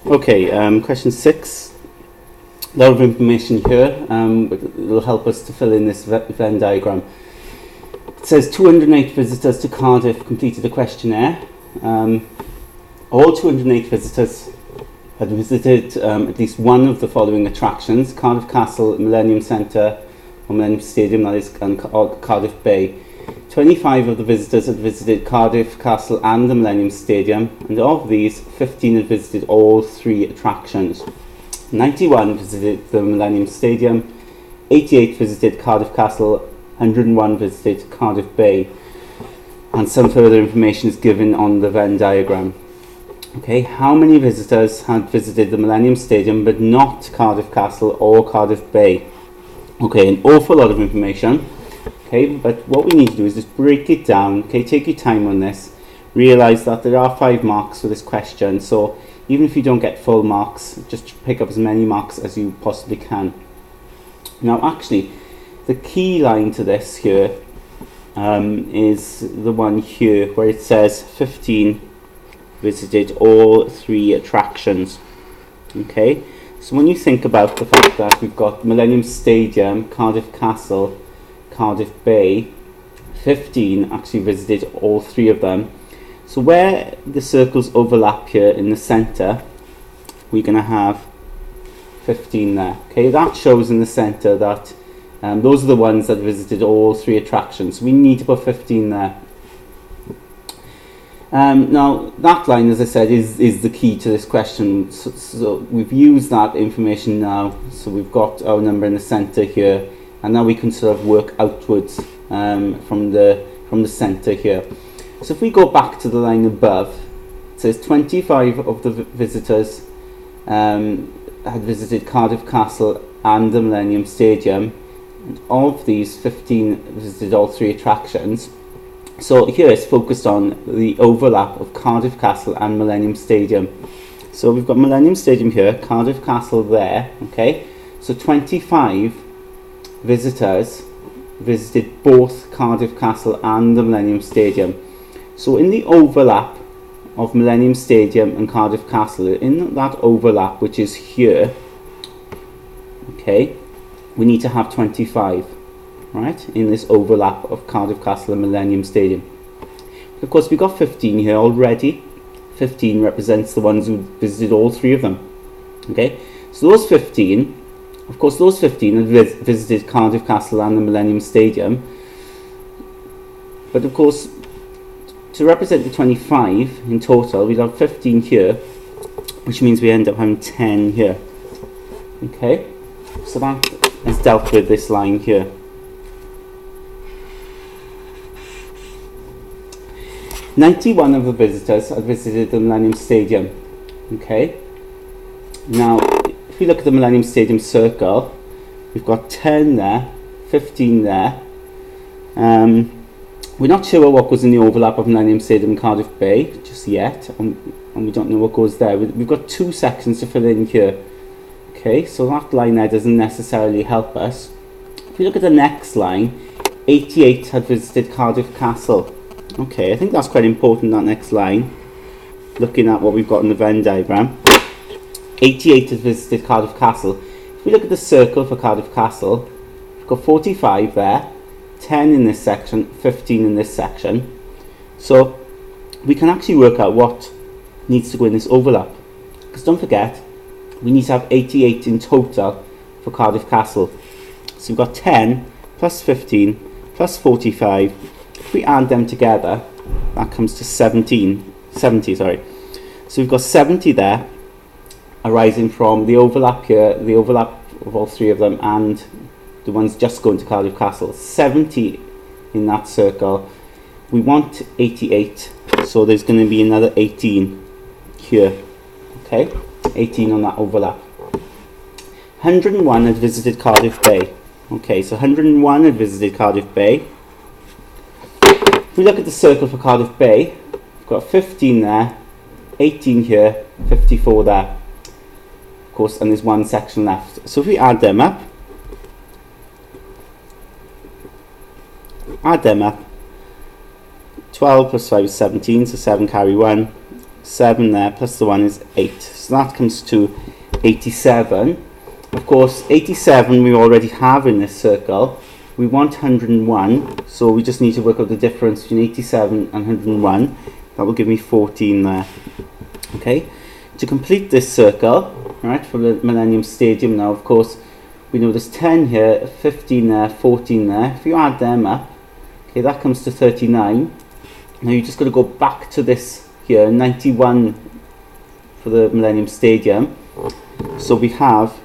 Okay, question 6. A lot of information here, but it will help us to fill in this Venn diagram. It says 208 visitors to Cardiff completed the questionnaire. All 208 visitors had visited at least one of the following attractions: Cardiff Castle, Millennium Centre, or Millennium Stadium, that is, and Cardiff Bay. 25 of the visitors had visited Cardiff Castle and the Millennium Stadium, and of these, 15 had visited all 3 attractions. 91 visited the Millennium Stadium, 88 visited Cardiff Castle, 101 visited Cardiff Bay, and some further information is given on the Venn diagram. Okay, how many visitors had visited the Millennium Stadium but not Cardiff Castle or Cardiff Bay? Okay, an awful lot of information. Okay, but what we need to do is just break it down. Okay, take your time on this. Realise that there are 5 marks for this question, so even if you don't get full marks, just pick up as many marks as you possibly can. Now, actually, the key line to this here is the one here where it says 15 visited all 3 attractions. Okay, so when you think about the fact that we've got Millennium Stadium, Cardiff Castle, Cardiff Bay, 15 actually visited all 3 of them. So where the circles overlap here in the centre, we're going to have 15 there. Okay, that shows in the centre that those are the ones that visited all 3 attractions. So we need to put 15 there. Now that line, as I said, is the key to this question. So we've used that information now. So we've got our number in the centre here, and now we can sort of work outwards from the centre here. So if we go back to the line above, it says 25 of the visitors had visited Cardiff Castle and the Millennium Stadium, and of these 15 visited all 3 attractions. So here it's focused on the overlap of Cardiff Castle and Millennium Stadium. So we've got Millennium Stadium here, Cardiff Castle there. Okay, so 25 visitors visited both Cardiff Castle and the Millennium Stadium. So in the overlap of Millennium Stadium and Cardiff Castle, in that overlap, which is here, okay, we need to have 25, right, in this overlap of Cardiff Castle and Millennium Stadium. Of course, we've got 15 here already. 15 represents the ones who visited all 3 of them. Okay, so those 15, of course, those 15 had visited Cardiff Castle and the Millennium Stadium. But of course, to represent the 25 in total, we'd have 15 here, which means we end up having 10 here. Okay, so that is dealt with this line here. "91 of the visitors had visited the Millennium Stadium." Okay, now if we look at the Millennium Stadium circle, we've got 10 there, 15 there. We're not sure what goes in the overlap of Millennium Stadium and Cardiff Bay just yet, and we don't know what goes there. We've got 2 sections to fill in here. Okay, so that line there doesn't necessarily help us. If we look at the next line, 88 had visited Cardiff Castle. Okay, I think that's quite important, that next line, looking at what we've got in the Venn diagram. 88 had visited Cardiff Castle. If we look at the circle for Cardiff Castle, we've got 45 there, 10 in this section, 15 in this section. So we can actually work out what needs to go in this overlap. Because don't forget, we need to have 88 in total for Cardiff Castle. So we've got 10 plus 15 plus 45. If we add them together, that comes to 70. So we've got 70 there, arising from the overlap here, the overlap of all 3 of them, and the ones just going to Cardiff Castle. 70 in that circle. We want 88, so there's going to be another 18 here. Okay, 18 on that overlap. 101 had visited Cardiff Bay. Okay, so 101 had visited Cardiff Bay. If we look at the circle for Cardiff Bay, we've got 15 there, 18 here, 54 there. Of course, and there's 1 section left. So if we add them up, 12 plus 5 is 17, so 7 carry 1. 7 there, plus the 1 is 8. So that comes to 87. Of course, 87 we already have in this circle. We want 101, so we just need to work out the difference between 87 and 101. That will give me 14 there. Okay, to complete this circle, right, for the Millennium Stadium now, of course, we know there's 10 here, 15 there, 14 there. If you add them up, okay, that comes to 39. Now you just got to go back to this here, 91 for the Millennium Stadium. So we have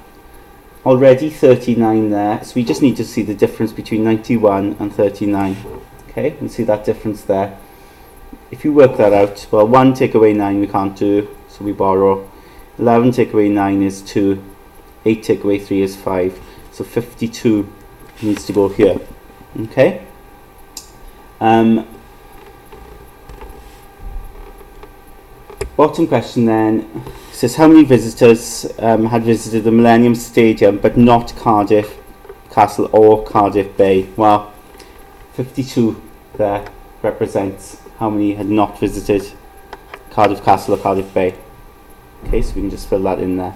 already 39 there, so we just need to see the difference between 91 and 39. Okay, you can see that difference there. If you work that out, well, 1 take away 9 we can't do, so we borrow. 11 take away 9 is 2. 8 take away 3 is 5. So 52 needs to go here. Okay. Bottom question then says, how many visitors had visited the Millennium Stadium but not Cardiff Castle or Cardiff Bay? Well, 52 there represents how many had not visited Cardiff Castle or Cardiff Bay. Okay, so we can just fill that in there.